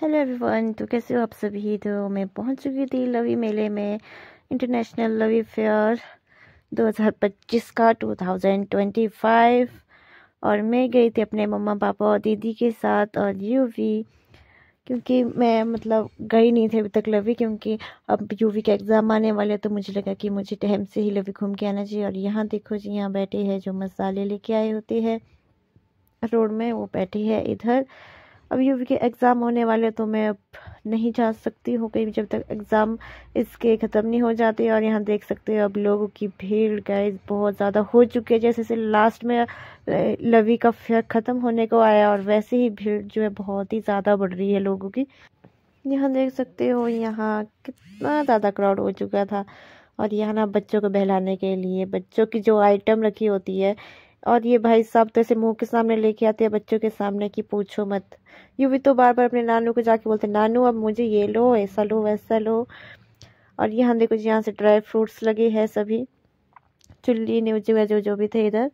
Hello everyone. तो कैसे हो आप सभी। तो मैं पहुंच चुकी थी लवी मेले में, इंटरनेशनल लवी फेयर 2025 का 2025। और मैं गई थी अपने मम्मा पापा और दीदी के साथ और यूवी, क्योंकि मैं गई नहीं थी अभी तक लवी, क्योंकि अब यूवी के एग्ज़ाम आने वाले, तो मुझे लगा कि मुझे टाइम से ही लवी घूम के आना चाहिए। और यहाँ देखो जी, यहाँ बैठे हैं जो मसाले लेके आए होते हैं रोड में, वो बैठी है इधर। अब यूवी के एग्ज़ाम होने वाले, तो मैं अब नहीं जा सकती हूँ कहीं जब तक एग्ज़ाम इसके ख़त्म नहीं हो जाते। और यहाँ देख सकते हो अब लोगों की भीड़ गाइस बहुत ज़्यादा हो चुकी है। जैसे से लास्ट में लवी का फेयर ख़त्म होने को आया, और वैसे ही भीड़ जो है बहुत ही ज़्यादा बढ़ रही है लोगों की। यहाँ देख सकते हो यहाँ कितना ज़्यादा क्राउड हो चुका था। और यहाँ ना बच्चों को बहलाने के लिए बच्चों की जो आइटम रखी होती है, और ये भाई साहब तो ऐसे मुंह के सामने लेके आते हैं बच्चों के सामने कि पूछो मत। यूं भी तो बार बार अपने नानू को जाके बोलते, नानू अब मुझे ये लो, ऐसा लो, वैसा लो। और यहाँ देखो जी, यहाँ से ड्राई फ्रूट्स लगे हैं सभी, चुल्ली न्यूज जो जो भी थे इधर।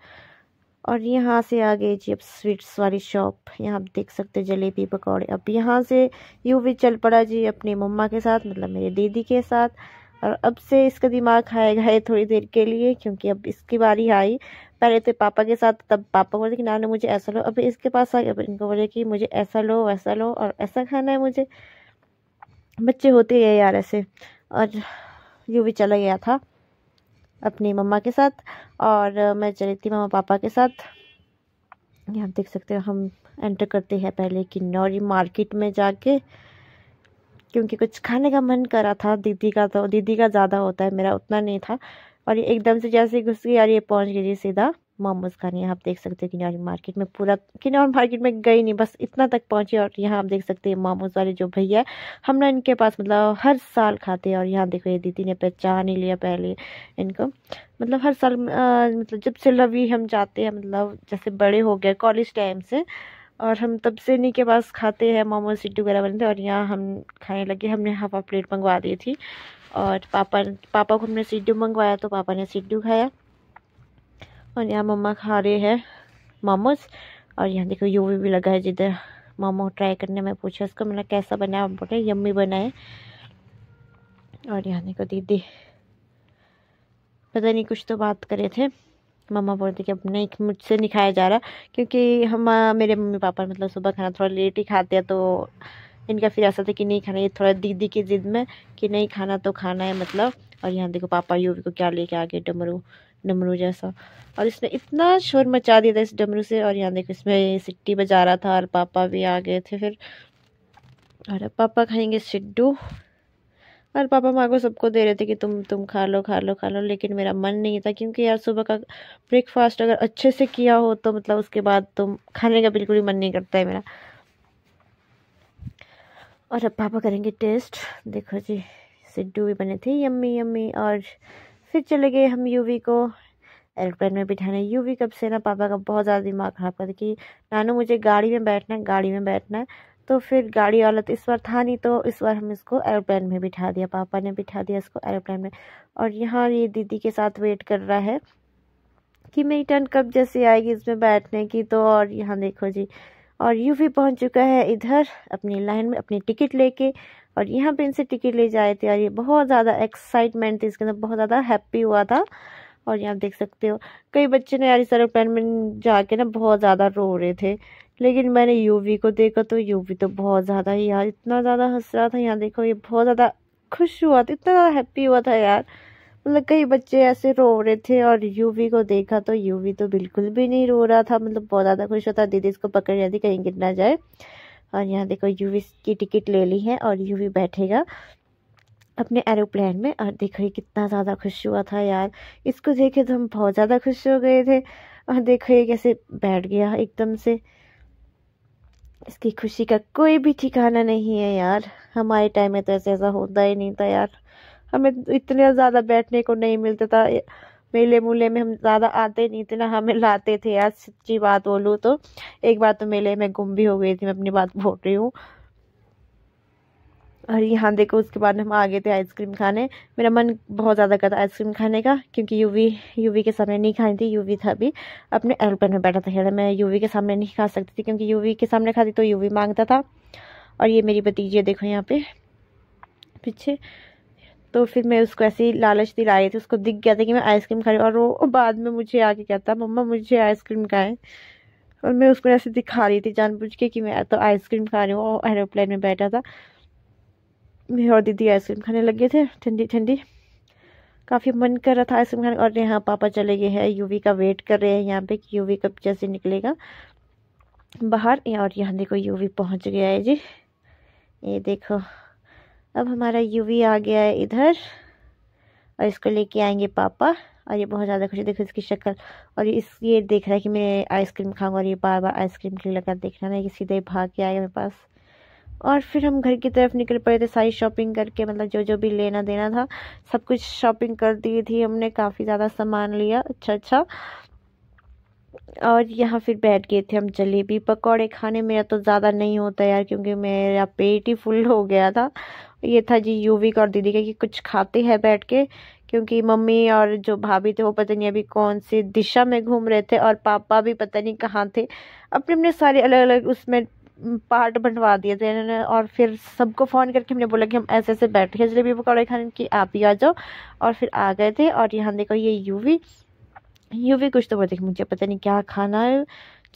और यहाँ से आ गई जी अब स्वीट्स वाली शॉप। यहाँ आप देख सकते हैं जलेबी पकौड़े। अब यहाँ से यूं भी चल पड़ा जी अपनी मम्मा के साथ, मेरे दीदी के साथ। और अब से इसका दिमाग खाएगा है थोड़ी देर के लिए, क्योंकि अब इसकी बारी आई। पहले तो पापा के साथ, तब पापा बोले कि नानू मुझे ऐसा लो। अब इसके पास आ गया, अब इनको बोले कि मुझे ऐसा लो, वैसा लो, और ऐसा खाना है मुझे। बच्चे होते हैं यार ऐसे। और यूं भी चला गया था अपनी मम्मा के साथ, और मैं चली थी मम्मा पापा के साथ। यहाँ देख सकते हो हम एंटर करते हैं पहले किन्नौरी मार्केट में जाके, क्योंकि कुछ खाने का मन करा था। दीदी का तो दीदी का ज़्यादा होता है, मेरा उतना नहीं था। और ये एकदम से जैसे घुस गई और ये पहुंच गई जी सीधा मोमोज खाने। आप देख सकते हैं किन्नौरी मार्केट में, पूरा किन्नौर मार्केट में गई नहीं, बस इतना तक पहुंची। और यहाँ आप देख सकते हैं मोमोज वाले जो भैया, हम ना इनके पास हर साल खाते हैं। और यहाँ देखो ये दीदी ने पहचान ही लिया पहले इनको। हर साल जब से लवी हम जाते हैं, जैसे बड़े हो गए कॉलेज टाइम से, और हम तब से इन्हीं के पास खाते हैं। मोमोज सिड्डू वगैरह बनते हैं, और यहाँ हम खाने लगे। हमने हाफ प्लेट मंगवा दी थी, और पापा को हमने सिड्डू मंगवाया, तो पापा ने सिड्डू खाया। और यहाँ मम्मा खा रहे हैं मोमोज। और यहाँ देखो यूवी भी लगा है जिधर मोमो ट्राई करने में। पूछा उसको मैंने कैसा बना है, बोले यम्मी बना है। और यहाँ देखो दीदी पता नहीं कुछ तो बात करे थे। मम्मा बोलते कि अब नहीं, मुझसे नहीं खाया जा रहा, क्योंकि हम मेरे मम्मी पापा सुबह खाना थोड़ा लेट ही खाते हैं, तो इनका फिर ऐसा था कि नहीं खाना। ये थोड़ा दीदी की जिद में कि नहीं खाना तो खाना है और यहाँ देखो पापा यूवी को क्या लेके आ गए, डमरू जैसा। और इसने इतना शोर मचा दिया था इस डमरू से। और यहाँ देखो इसमें सिट्टी बजा रहा था, और पापा भी आ गए थे फिर। और पापा खाएंगे सिड्डू, और पापा माँ को सबको दे रहे थे कि तुम खा लो खा लो खा लो। लेकिन मेरा मन नहीं था, क्योंकि यार सुबह का ब्रेकफास्ट अगर अच्छे से किया हो तो उसके बाद तो खाने का बिल्कुल ही मन नहीं करता है मेरा। और अब पापा करेंगे टेस्ट। देखो जी सिड्डू भी बने थे यम्मी यम्मी। और फिर चले गए हम यूवी को एरोप्लेन में बिठाने। यूवी कब से ना पापा का बहुत ज़्यादा दिमाग खराब कर कि नानू मुझे गाड़ी में बैठना है, गाड़ी में बैठना है। तो फिर गाड़ी वाला तो इस बार था नहीं, तो इस बार हम इसको एरोप्लेन में बिठा दिया, पापा ने बिठा दिया इसको एरोप्लेन में। और यहाँ ये दीदी के साथ वेट कर रहा है कि मेरी टर्न कब जैसे आएगी इसमें बैठने की। तो और यहाँ देखो जी, और यूवी पहुंच चुका है इधर अपनी लाइन में अपनी टिकट लेके। और यहाँ पे इनसे टिकट ले जाए थे, और ये बहुत ज़्यादा एक्साइटमेंट थी इसके अंदर, बहुत ज़्यादा हैप्पी हुआ था। और यहाँ देख सकते हो कई बच्चे ने यार इस एरोप्लेन में जाके ना बहुत ज़्यादा रो रहे थे। लेकिन मैंने यूवी को देखा तो यूवी तो बहुत ज़्यादा ही यार इतना ज़्यादा हंस रहा था। यहाँ देखो ये बहुत ज़्यादा खुश हुआ था, इतना ज़्यादा हैप्पी हुआ था यार। कई बच्चे ऐसे रो रहे थे, और यूवी को देखा तो यूवी तो बिल्कुल भी नहीं रो रहा था, बहुत ज़्यादा खुश होता। दीदी इसको पकड़ रही थी कहीं गिर ना जाए। और यहाँ देखो यूवी की टिकट ले ली है, और यूवी बैठेगा अपने एरोप्लेन में। और देखो ये कितना ज़्यादा खुश हुआ था यार, इसको देखे तो हम बहुत ज़्यादा खुश हो गए थे। और देखो ये कैसे बैठ गया एकदम से, इसकी खुशी का कोई भी ठिकाना नहीं है यार। हमारे टाइम में तो ऐसा होता ही नहीं था यार, हमें इतने ज़्यादा बैठने को नहीं मिलता था। मेले मूले में हम ज़्यादा आते नहीं थे ना, हमें लाते थे यार। सच्ची बात बोलूँ तो एक बार तो मेले में गुम भी हो गई थी, मैं अपनी बात बोल रही हूँ। और यहाँ देखो उसके बाद हम आ गए थे आइसक्रीम खाने। मेरा मन बहुत ज़्यादा करता आइसक्रीम खाने का, क्योंकि यूवी के सामने नहीं खानी थी। यूवी था अभी अपने एरोप्लेन में बैठा था, मैं यूवी के सामने नहीं खा सकती थी, क्योंकि यूवी के सामने खाती तो यूवी मांगता था। और ये मेरी भतीजी देखो यहाँ पे पीछे। तो फिर मैं उसको ऐसे ही लालच दिला रही थी, उसको दिख गया था कि मैं आइसक्रीम खा रही हूँ, और वो बाद में मुझे आके कहता मम्मा मुझे आइसक्रीम खाए। और मैं उसको ऐसे दिखा रही थी जानबूझ के कि मैं तो आइसक्रीम खा रही हूँ। और एरोप्लेन में बैठा था, मैं और दीदी आइसक्रीम खाने लगे थे ठंडी ठंडी, काफ़ी मन कर रहा था आइसक्रीम खाने। और यहाँ पापा चले गए हैं, यूवी का वेट कर रहे हैं यहाँ पे कि यूवी कब जैसे निकलेगा बाहर। और यहाँ देखो यूवी पहुँच गया है जी, ये देखो अब हमारा यूवी आ गया है इधर, और इसको लेके आएंगे पापा। और ये बहुत ज़्यादा खुशी, देखो इसकी शक्ल। और ये देख रहा है कि मैं आइसक्रीम खाऊंगा, और ये बार बार आइसक्रीम के लिए लगा देखना ना कि सीधे भाग के आएगा मेरे पास। और फिर हम घर की तरफ निकल पड़े थे सारी शॉपिंग करके, मतलब जो जो भी लेना देना था सब कुछ शॉपिंग कर दी थी हमने, काफ़ी ज़्यादा सामान लिया अच्छा। और यहाँ फिर बैठ गए थे हम जलेबी पकौड़े खाने। मेरा तो ज़्यादा नहीं होता यार, क्योंकि मेरा पेट ही फुल हो गया था। ये था जी यूवी का और दीदी का कि कुछ खाते हैं बैठ के, क्योंकि मम्मी और जो भाभी थे वो पता नहीं अभी कौन सी दिशा में घूम रहे थे, और पापा भी पता नहीं कहाँ थे, अपने अपने सारे अलग अलग उसमें पार्ट बनवा दिए थे इन्होंने। और फिर सबको फ़ोन करके हमने बोला कि हम ऐसे ऐसे बैठे हैं जलेबी पकौड़े खाने की, आप ही आ जाओ। और फिर आ गए थे। और यहाँ देखो ये यूवी कुछ तो बोलते कि मुझे पता नहीं क्या खाना है,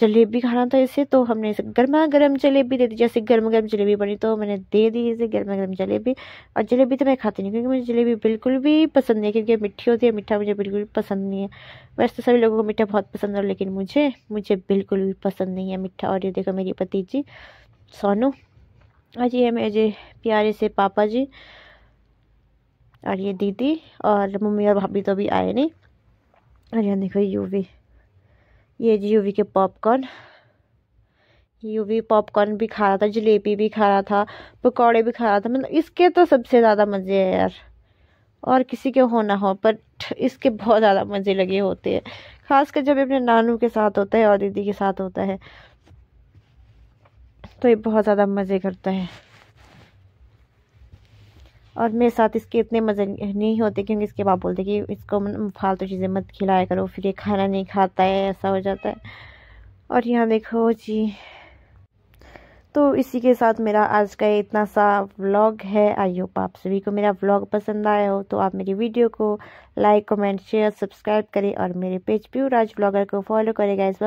जलेबी खाना था इसे। तो हमने इसे गर्मा गर्म जलेबी दे दी, जैसे गर्मा गर्म जलेबी बनी तो मैंने दे दी इसे गर्मा गर्म जलेबी। और जलेबी तो मैं खाती नहीं, क्योंकि मुझे जलेबी बिल्कुल भी पसंद नहीं है, क्योंकि मीठी होती है, मीठा मुझे बिल्कुल भी पसंद नहीं है। वैसे तो सभी लोगों को मीठा बहुत पसंद है, लेकिन मुझे बिल्कुल भी पसंद नहीं है मीठा। और ये देखो मेरी भतीजी सोनू, आज ये मेरे प्यारे से पापा जी, और ये दीदी और मम्मी और भाभी तो भी आए नहीं। और यहाँ देखो यूवी, ये जी यूवी के पॉपकॉर्न, यूवी पॉपकॉर्न भी खा रहा था, जलेबी भी खा रहा था, पकौड़े भी खा रहा था। मतलब इसके तो सबसे ज़्यादा मज़े है यार, और किसी के हो ना हो, पर इसके बहुत ज़्यादा मज़े लगे होते हैं, खासकर जब अपने नानू के साथ होता है और दीदी के साथ होता है, तो ये बहुत ज़्यादा मज़े करता है। और मेरे साथ इसके इतने मज़े नहीं होते, क्योंकि इसके बाप बोलते कि इसको फालतू चीज़ें मत खिलाया करो, फिर ये खाना नहीं खाता है, ऐसा हो जाता है। और यहाँ देखो जी, तो इसी के साथ मेरा आज का इतना सा व्लॉग है। आई होप आप सभी को मेरा व्लॉग पसंद आया हो, तो आप मेरी वीडियो को लाइक कमेंट शेयर सब्सक्राइब करें, और मेरे पेज प्यूर राज ब्लॉगर को फॉलो करें गाइस।